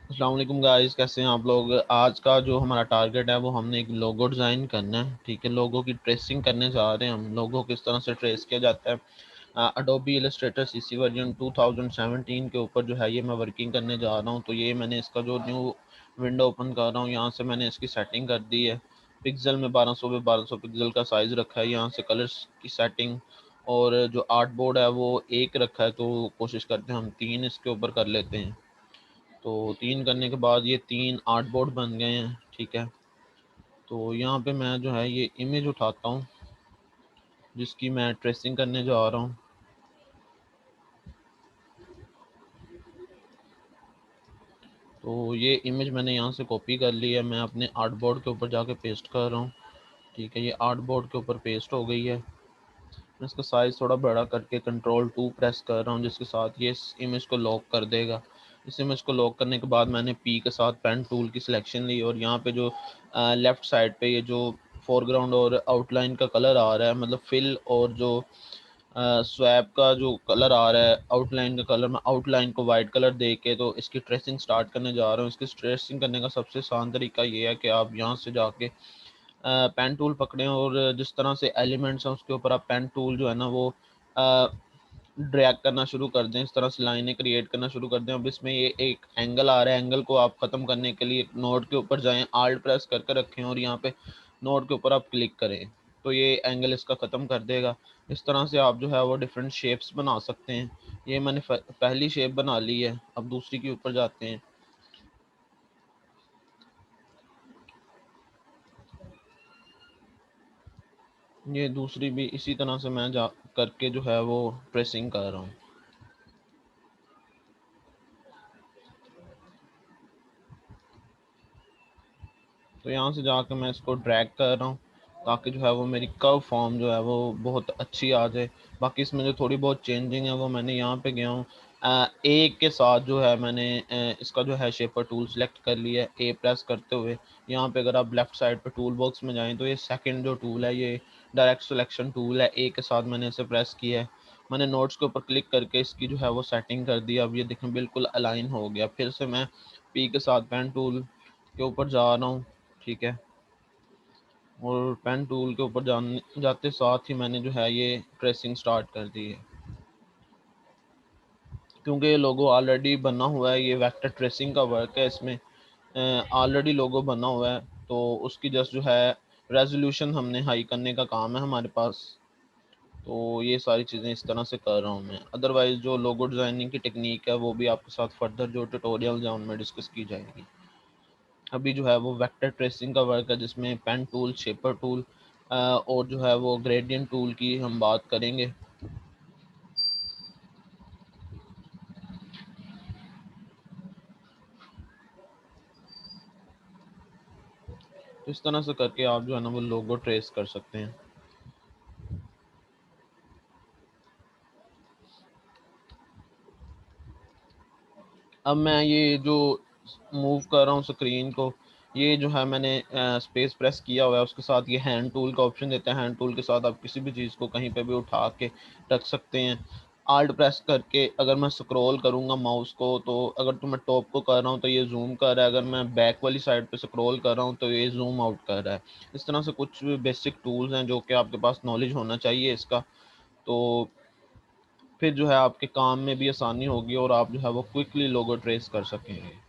अस्सलाम वालेकुम गाइस, कैसे हैं आप लोग। आज का जो हमारा टारगेट है वो हमने एक लोगो डिज़ाइन करना है। ठीक है, लोगो की ट्रेसिंग करने जा रहे हैं हम। लोगो किस तरह से ट्रेस किया जाता है, अडोबी इलस्ट्रेटर सीसी वर्जन 2017 के ऊपर जो है ये मैं वर्किंग करने जा रहा हूँ। तो ये मैंने इसका जो न्यू विंडो ओपन कर रहा हूँ, यहाँ से मैंने इसकी सेटिंग कर दी है। पिक्सल में 1200 पे 1200 पिक्सल का साइज़ रखा है। यहाँ से कलर्स की सेटिंग और जो आर्ट बोर्ड है वो एक रखा है, तो कोशिश करते हैं हम 3 इसके ऊपर कर लेते हैं। तो 3 करने के बाद ये 3 आर्ट बोर्ड बन गए हैं। ठीक है, तो यहाँ पे मैं जो है ये इमेज उठाता हूँ जिसकी मैं ट्रेसिंग करने जा रहा हूँ। तो ये इमेज मैंने यहाँ से कॉपी कर ली है, मैं अपने आर्ट बोर्ड के ऊपर जाके पेस्ट कर रहा हूँ। ठीक है, ये आर्ट बोर्ड के ऊपर पेस्ट हो गई है। मैं इसका साइज़ थोड़ा बड़ा करके कंट्रोल 2 प्रेस कर रहा हूँ, जिसके साथ ये इस इमेज को लॉक कर देगा। इस इमेज को लॉक करने के बाद मैंने पी के साथ पेन टूल की सिलेक्शन ली और यहाँ पे जो लेफ़्ट साइड पे ये जो फोरग्राउंड और आउटलाइन का कलर आ रहा है, मतलब फिल और जो स्वैप का जो कलर आ रहा है, आउटलाइन का कलर, मैं आउटलाइन को वाइट कलर दे के तो इसकी ट्रेसिंग स्टार्ट करने जा रहा हूँ। इसकी ट्रेसिंग करने का सबसे आसान तरीका ये है कि आप यहाँ से जाके पेन टूल पकड़ें और जिस तरह से एलिमेंट्स हैं उसके ऊपर आप पेन टूल जो है ना वो ड्रैग करना शुरू कर दें। इस तरह से लाइनें क्रिएट करना शुरू कर दें। अब इसमें ये एक एंगल आ रहा है, एंगल को आप ख़त्म करने के लिए नोड के ऊपर जाएं, आल्ट प्रेस करके रखें और यहाँ पे नोड के ऊपर आप क्लिक करें तो ये एंगल इसका ख़त्म कर देगा। इस तरह से आप जो है वो डिफरेंट शेप्स बना सकते हैं। ये मैंने पहली शेप बना ली है, अब दूसरी के ऊपर जाते हैं। ये दूसरी भी इसी तरह से मैं जा करके जो है वो ट्रेसिंग कर रहा हूँ। तो यहाँ से जाकर मैं इसको ड्रैग कर रहा हूँ ताकि जो है वो मेरी कर्व फॉर्म जो है वो बहुत अच्छी आ जाए। बाकी इसमें जो थोड़ी बहुत चेंजिंग है वो मैंने यहाँ पे गया हूँ, ए के साथ जो है मैंने इसका जो है शेपर टूल सेलेक्ट कर लिया है ए प्रेस करते हुए। यहाँ पे अगर आप लेफ़्ट साइड पे टूल बॉक्स में जाएं तो ये सेकंड जो टूल है ये डायरेक्ट सिलेक्शन टूल है, ए के साथ मैंने इसे प्रेस किया है। मैंने नोट्स के ऊपर क्लिक करके इसकी जो है वो सेटिंग कर दी। अब ये देखें बिल्कुल अलाइन हो गया। फिर से मैं पी के साथ पेन टूल के ऊपर जा रहा हूँ। ठीक है, और पेन टूल के ऊपर जाने जाते साथ ही मैंने जो है ये ट्रेसिंग स्टार्ट कर दी है। क्योंकि ये लोगो ऑलरेडी बना हुआ है, ये वेक्टर ट्रेसिंग का वर्क है, इसमें ऑलरेडी लोगो बना हुआ है, तो उसकी जस्ट जो है रेजोल्यूशन हमने हाई करने का काम है हमारे पास। तो ये सारी चीज़ें इस तरह से कर रहा हूँ मैं। अदरवाइज़ जो लोगो डिज़ाइनिंग की टेक्निक है वो भी आपके साथ फर्दर जो ट्यूटोरियल है उनमें डिस्कस की जाएगी। अभी जो है वो वेक्टर ट्रेसिंग का वर्क है जिसमें पेन टूल, शेपर टूल और जो है वो ग्रेडियंट टूल की हम बात करेंगे। तो इस तरह से करके आप जो है ना वो लोगो ट्रेस कर सकते हैं। अब मैं ये जो मूव कर रहा हूँ स्क्रीन को, ये जो है मैंने स्पेस प्रेस किया हुआ है, उसके साथ ये हैंड टूल का ऑप्शन देता है। हैंड टूल के साथ आप किसी भी चीज़ को कहीं पे भी उठा के रख सकते हैं। आल्ट प्रेस करके अगर मैं स्क्रॉल करूँगा माउस को, तो अगर तो मैं टॉप को कर रहा हूँ तो ये जूम कर रहा है, अगर मैं बैक वाली साइड पे स्क्रॉल कर रहा हूँ तो ये जूम आउट कर रहा है। इस तरह से कुछ बेसिक टूल्स हैं जो कि आपके पास नॉलेज होना चाहिए इसका। तो फिर जो है आपके काम में भी आसानी होगी और आप जो है वो क्विकली लोगो ट्रेस कर सकेंगे।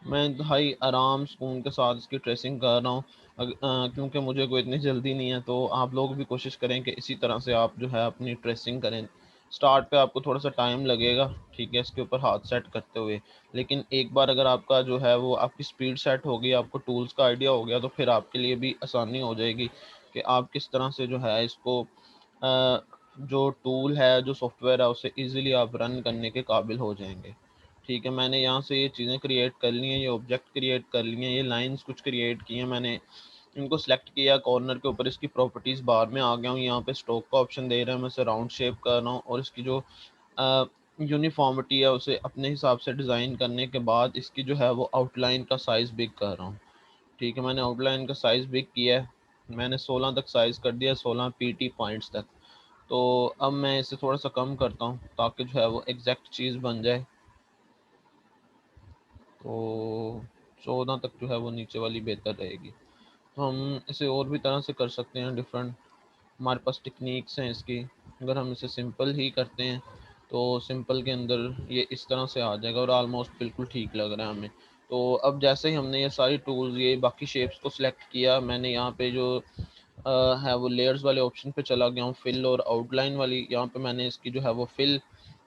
मैं इंतहाई आराम सुकून के साथ इसकी ट्रेसिंग कर रहा हूँ। क्योंकि मुझे कोई इतनी जल्दी नहीं है, तो आप लोग भी कोशिश करें कि इसी तरह से आप जो है अपनी ट्रेसिंग करें। स्टार्ट पे आपको थोड़ा सा टाइम लगेगा, ठीक है, इसके ऊपर हाथ सेट करते हुए। लेकिन एक बार अगर आपका जो है वो आपकी स्पीड सेट हो गई, आपको टूल्स का आइडिया हो गया, तो फिर आपके लिए भी आसानी हो जाएगी कि आप किस तरह से जो है इसको जो टूल है, जो सॉफ्टवेयर है, उसे ईज़िली आप रन करने के काबिल हो जाएंगे। ठीक है, मैंने यहाँ से ये चीज़ें क्रिएट कर ली हैं, ये ऑब्जेक्ट क्रिएट कर लिए हैं, ये लाइंस कुछ क्रिएट की हैं मैंने, इनको सेलेक्ट किया कॉर्नर के ऊपर। इसकी प्रॉपर्टीज़ बार में आ गया हूँ, यहाँ पे स्ट्रोक का ऑप्शन दे रहा है, मैं इसे राउंड शेप कर रहा हूँ और इसकी जो यूनिफॉर्मिटी है उसे अपने हिसाब से डिज़ाइन करने के बाद इसकी जो है वो आउटलाइन का साइज़ बिग कर रहा हूँ। ठीक है, मैंने आउटलाइन का साइज़ बिग किया है। मैंने 16 तक साइज़ कर दिया, 16 पीटी पॉइंट्स तक। तो अब मैं इसे थोड़ा सा कम करता हूँ ताकि जो है वो एग्जैक्ट चीज़ बन जाए। तो 14 तक जो है वो नीचे वाली बेहतर रहेगी। तो हम इसे और भी तरह से कर सकते हैं, डिफरेंट हमारे पास टेक्निक्स हैं इसकी। अगर हम इसे सिंपल ही करते हैं तो सिंपल के अंदर ये इस तरह से आ जाएगा और ऑलमोस्ट बिल्कुल ठीक लग रहा है हमें। तो अब जैसे ही हमने ये सारी टूल्स, ये बाकी शेप्स को सिलेक्ट किया, मैंने यहाँ पे जो है वो लेयर्स वाले ऑप्शन पे चला गया हूँ, फिल और आउटलाइन वाली। यहाँ पे मैंने इसकी जो है वो फिल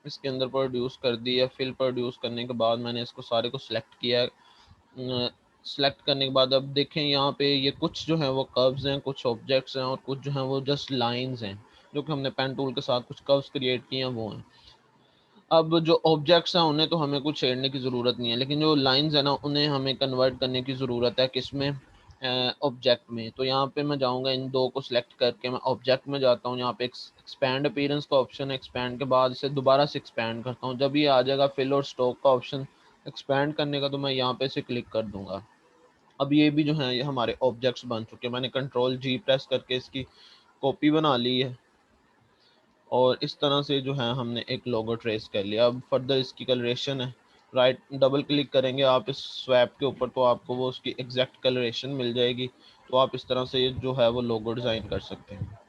इसके अंदर प्रोड्यूस कर दी है। फिल प्रोड्यूस करने के बाद मैंने इसको सारे को सिलेक्ट किया है। सेलेक्ट करने के बाद अब देखें यहाँ पे ये कुछ जो है वो कर्व्स हैं, कुछ ऑब्जेक्ट्स हैं और कुछ जो है वो जस्ट लाइंस हैं, जो कि हमने पेन टूल के साथ कुछ कर्व्स क्रिएट किए हैं वो हैं। अब जो ऑब्जेक्ट्स हैं उन्हें तो हमें कुछ छेड़ने की ज़रूरत नहीं है, लेकिन जो लाइंस है ना उन्हें हमें कन्वर्ट करने की ज़रूरत है, किसमें, ऑब्जेक्ट में। तो यहाँ पे मैं जाऊँगा, इन दो को सिलेक्ट करके मैं ऑब्जेक्ट में जाता हूँ। यहाँ पे एक्सपैंड अपीयरेंस का ऑप्शन है, एक्सपैंड के बाद इसे दोबारा से एक्सपैंड करता हूँ। जब ये आ जाएगा फिल और स्टॉक का ऑप्शन एक्सपैंड करने का, तो मैं यहाँ पे इसे क्लिक कर दूंगा। अब ये भी जो है ये हमारे ऑब्जेक्ट्स बन चुके हैं। मैंने कंट्रोल जी प्रेस करके इसकी कॉपी बना ली है और इस तरह से जो है हमने एक लोगो ट्रेस कर लिया। अब फर्दर इसकी कलरेशन है, राइट डबल क्लिक करेंगे आप इस स्वैप के ऊपर तो आपको वो उसकी एग्जैक्ट कलरेशन मिल जाएगी। तो आप इस तरह से जो है वो लोगो डिज़ाइन कर सकते हैं।